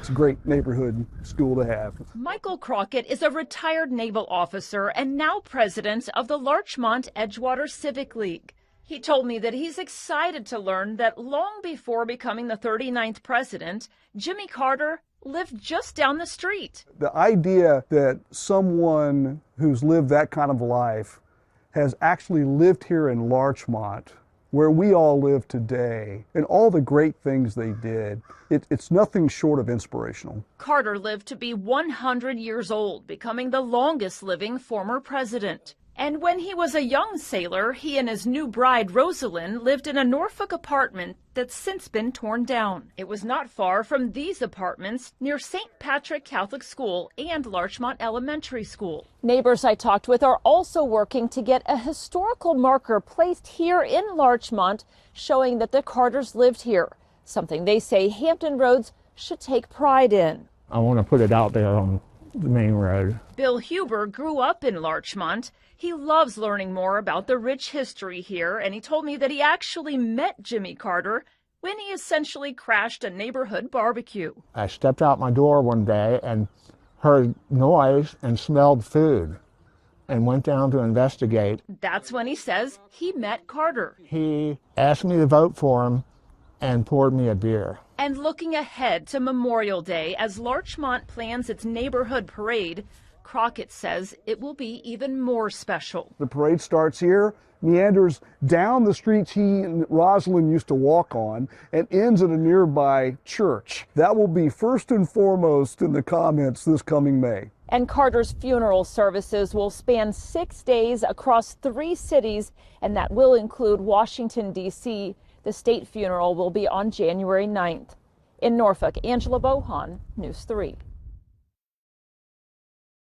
It's a great neighborhood school to have. Michael Crockett is a retired naval officer and now president of the Larchmont Edgewater Civic League. He told me that he's excited to learn that long before becoming the 39th president, Jimmy Carter lived just down the street. The idea that someone who's lived that kind of life has actually lived here in Larchmont, where we all live today, and all the great things they did, it's nothing short of inspirational. Carter lived to be 100 years old, becoming the longest living former president. And when he was a young sailor, he and his new bride, Rosalynn, lived in a Norfolk apartment that's since been torn down. It was not far from these apartments near St. Patrick Catholic School and Larchmont Elementary School. Neighbors I talked with are also working to get a historical marker placed here in Larchmont showing that the Carters lived here, something they say Hampton Roads should take pride in. I want to put it out there on the main road. Bill Huber grew up in Larchmont. He loves learning more about the rich history here, and he told me that he actually met Jimmy Carter when he essentially crashed a neighborhood barbecue. I stepped out my door one day and heard noise and smelled food and went down to investigate. That's when he says he met Carter. He asked me to vote for him and poured me a beer. And looking ahead to Memorial Day as Larchmont plans its neighborhood parade, Crockett says it will be even more special. The parade starts here, meanders down the streets he and Rosalynn used to walk on, and ends at a nearby church. That will be first and foremost in the comments this coming May. And Carter's funeral services will span 6 days across 3 cities, and that will include Washington, D.C. The state funeral will be on January 9th. In Norfolk, Angela Bohan, News 3.